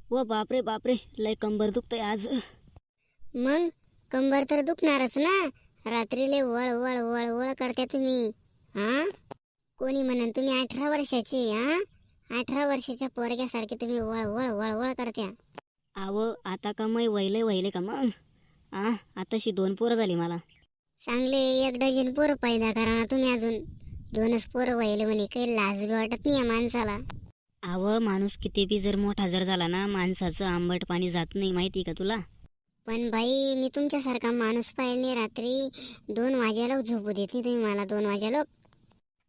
व बापरे बापरे, लय कंबर दुखतंय आज. मग कंबर तर दुखणारच ना. रात्रीले वळ वळ वळ वळ करते तुम्ही. हा, कोणी म्हणन तुम्ही 18 वर्षाची. हा, 18 वर्षाच्या पोरग्यासारखे तुम्ही वळ वळ वळ वळ करत्या. आव आता का मै वहिले का मग? आताशी 2 पोरं झाली मला. चांगले 1 डझन पोरं पैदा करा ना तुम्ही. अजून 2च पोरं व्हायले म्हणे, काही लाज बी वाटत नाही या माणसाला. आव माणूस किती बी जर मोठा जर झाला ना, माणसाचं आंबट पाणी जात नाही, माहिती का तुला? पण बाई, मी तुमच्यासारखा माणूस पाहिल नाही. रात्री 2 वाजेला झोपू देत नाही तुम्ही मला. 2 वाजेला.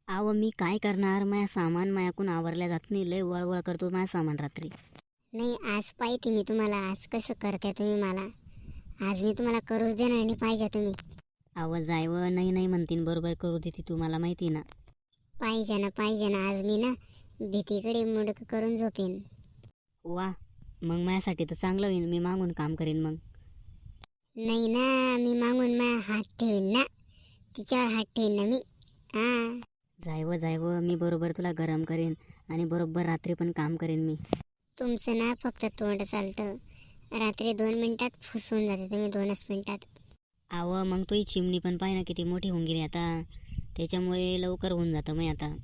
आव मी काय करणार, माझ्या सामान मायाकून आवरल्या जात नाही, लय वळवळ करतो माझ्या सामान रात्री. नाही, आज पाहिजे मी तुम्हाला. आज कसं करते तुम्ही मला. आज मी तुम्हाला करूच देणार नाही पाहिजे तुम्ही. आव जायव नाही नाही म्हणतीन, बरोबर करू देते तू, मला माहिती ना. पाहिजे ना पाहिजे ना. आज मी ना भीतीकडे मुडक करून झोपेन. वा, मग माझ्यासाठी तर चांगलं होईल, मी मागून काम करीन मग. नाही ना, मी मागून माझा हात ठेवीन ना. तिच्यावर हात ठेवीन ना मी. हा, जायव मी बरोबर तुला गरम करेन आणि बरोबर रात्री पण काम करेन मी. तुमचं ना फक्त तोंड चालतं. रात्री 2 मिनिटात फुसून जाते तुम्ही. 2च मिनिटात. आव मग तोही चिमणी पण पाय ना किती मोठी होऊन गेली आता, त्याच्यामुळे लवकर होऊन जातं मग आता.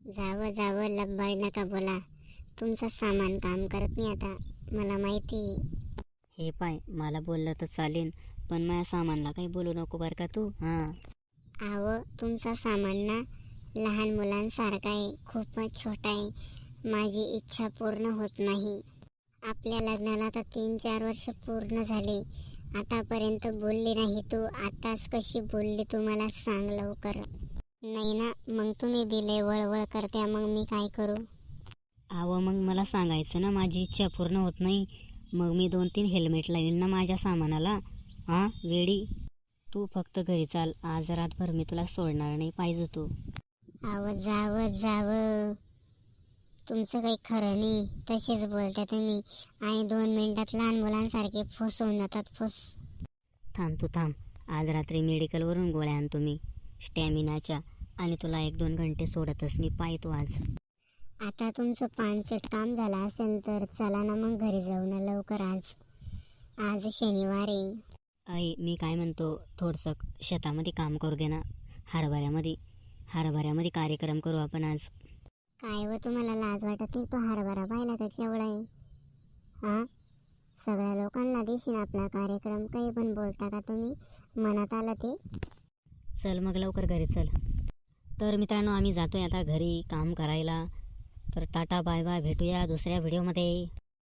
जावं जावं, लबाड नका बोला. तुमचं सामान काम करत नाही आता, मला माहिती. हे पाय, मला बोललं तर चालेल, पण माझ्या सामानला काही बोलू नको बरं का तू. आव, तुमचा सामान ना लहान मुलांसारखा आहे. खूपच छोटा आहे. माझी इच्छा पूर्ण होत नाही. आपल्या लग्नाला आता 3-4 वर्ष पूर्ण झाले. आतापर्यंत बोलली नाही तू. आताच कशी बोलली तू मला सांग लवकर. नाही ना, मग तुम्ही बी लय वळवळ करत्या. मग मी काय करू? आव मग मला सांगायचं ना, माझी इच्छा पूर्ण होत नाही, मग मी 2-3 हेल्मेट लावीन ना माझ्या सामानाला. वेडी, तू फक्त घरी चाल, आज रातभर मी तुला सोडणार नाही, पाहिजे तू. आव जावं, तुमचं काही खरं नाही. तसेच बोलता तुम्ही आणि 2 मिनिटात लहान मुलांसारखे फुस होऊन जातात. फुस. थांब तू थांब, आज रात्री मेडिकलवरून गोळ्या आणतो मी स्टॅमिनाच्या, आणि तुला 1-2 घंटे सोडतच नाही, पाय तू आज. आता तुमचं पानचट काम झालं असेल तर चला ना मग घरी जाऊ ना लवकर. आज शनिवार आहे. आई मी काय म्हणतो, थोडंसं शेतामध्ये काम करू दे ना. हरभऱ्यामध्ये कार्यक्रम करू आपण आज. काय व तुम्हाला लाज वाटत नाही? तो हरभरा पाहिला तर केवढा आहे. हा, सगळ्या लोकांना दिसेन आपला कार्यक्रम. काही पण बोलता का तुम्ही? मनात आलं ते. चल मग लवकर घरी चल. तर मित्रांनो, आम्ही जातोय आता घरी काम करायला. तर टाटा बाय बाय, भेटूया दुसऱ्या व्हिडिओमध्ये.